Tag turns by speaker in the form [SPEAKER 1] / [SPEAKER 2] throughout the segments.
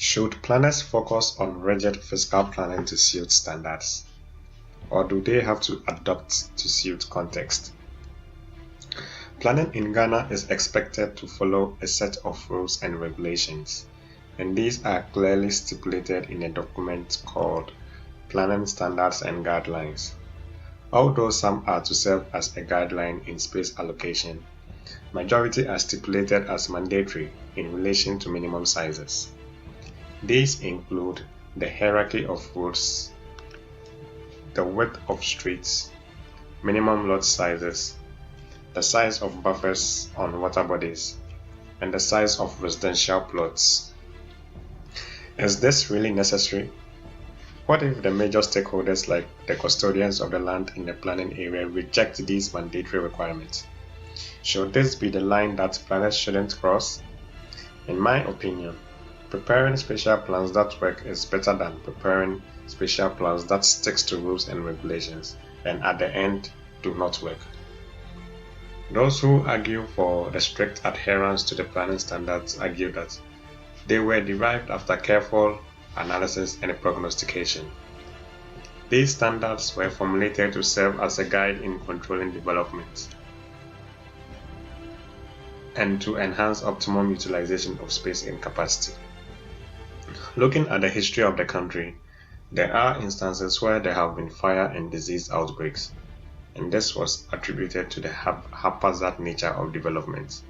[SPEAKER 1] Should planners focus on rigid fiscal planning to suit standards, or do they have to adapt to suit context? Planning in Ghana is expected to follow a set of rules and regulations, and these are clearly stipulated in a document called Planning Standards and Guidelines. Although some are to serve as a guideline in space allocation, majority are stipulated as mandatory in relation to minimum sizes. These include the hierarchy of roads, the width of streets, minimum lot sizes, the size of buffers on water bodies, and the size of residential plots. Is this really necessary? What if the major stakeholders like the custodians of the land in the planning area reject these mandatory requirements? Should this be the line that planners shouldn't cross? In my opinion, preparing spatial plans that work is better than preparing spatial plans that sticks to rules and regulations and at the end do not work. Those who argue for the strict adherence to the planning standards argue that they were derived after careful analysis and prognostication. These standards were formulated to serve as a guide in controlling development and to enhance optimum utilization of space and capacity. Looking at the history of the country, there are instances where there have been fire and disease outbreaks, and this was attributed to the haphazard nature of development.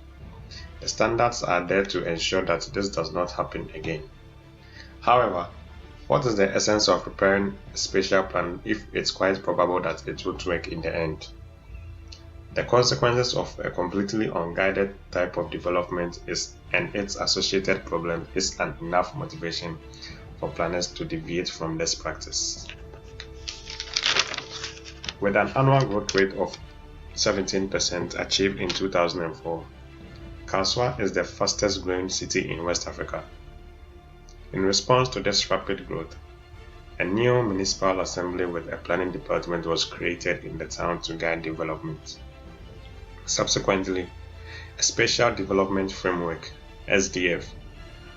[SPEAKER 1] The standards are there to ensure that this does not happen again. However, what is the essence of preparing a spatial plan if it's quite probable that it won't work in the end? The consequences of a completely unguided type of development and its associated problems is an enough motivation for planners to deviate from this practice. With an annual growth rate of 17% achieved in 2004, Kasoa is the fastest growing city in West Africa. In response to this rapid growth, a new municipal assembly with a planning department was created in the town to guide development. Subsequently, a Spatial Development Framework (SDF),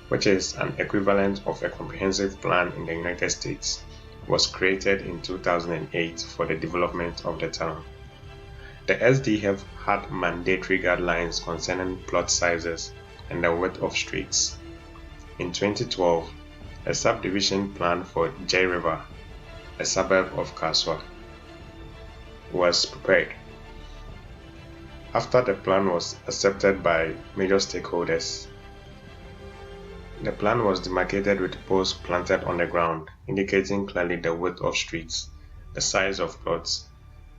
[SPEAKER 1] which is an equivalent of a comprehensive plan in the United States, was created in 2008 for the development of the town. The SDF had mandatory guidelines concerning plot sizes and the width of streets. In 2012, a subdivision plan for J River, a suburb of Kasoa, was prepared. After the plan was accepted by major stakeholders, the plan was demarcated with posts planted on the ground, indicating clearly the width of streets, the size of plots,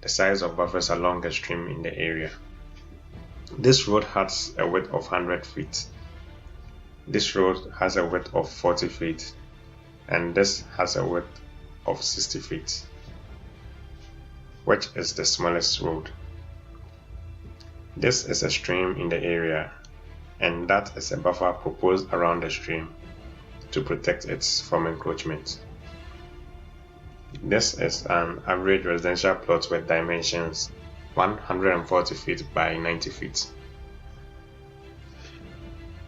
[SPEAKER 1] the size of buffers along the stream in the area. This road has a width of 100 feet. This road has a width of 40 feet, and this has a width of 60 feet, which is the smallest road. This is a stream in the area, and that is a buffer proposed around the stream to protect it from encroachment. This is an average residential plot with dimensions 140 feet by 90 feet.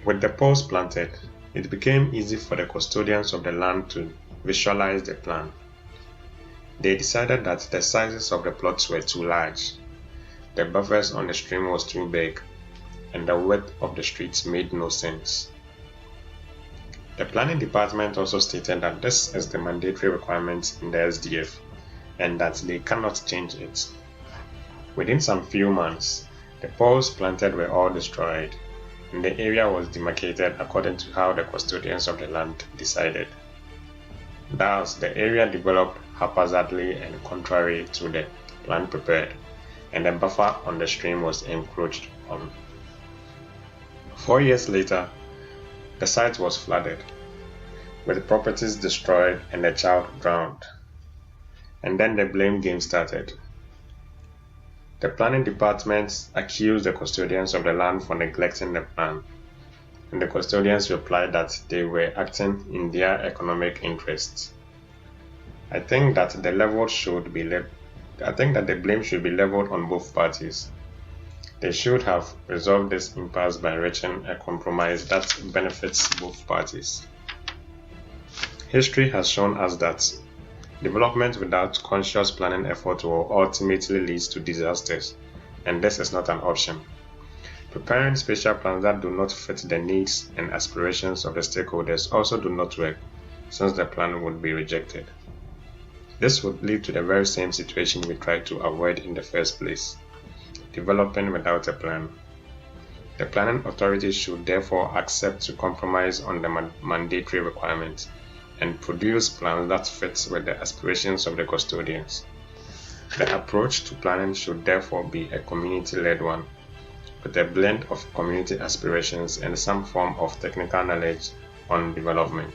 [SPEAKER 1] With the poles planted, it became easy for the custodians of the land to visualize the plan. They decided that the sizes of the plots were too large, the buffers on the stream was too big, and the width of the streets made no sense. The planning department also stated that this is the mandatory requirement in the SDF and that they cannot change it. Within some few months, the poles planted were all destroyed, and the area was demarcated according to how the custodians of the land decided. Thus, the area developed haphazardly and contrary to the plan prepared, and the buffer on the stream was encroached on. 4 years later, the site was flooded, with properties destroyed and a child drowned. And then the blame game started. The planning department accused the custodians of the land for neglecting the plan, and the custodians replied that they were acting in their economic interests. I think that the blame should be leveled on both parties. They should have resolved this impasse by reaching a compromise that benefits both parties. History has shown us that development without conscious planning effort will ultimately lead to disasters, and this is not an option. Preparing spatial plans that do not fit the needs and aspirations of the stakeholders also do not work, since the plan would be rejected. This would lead to the very same situation we tried to avoid in the first place, developing without a plan. The planning authorities should therefore accept to compromise on the mandatory requirements and produce plans that fit with the aspirations of the custodians. The approach to planning should therefore be a community-led one, with a blend of community aspirations and some form of technical knowledge on development.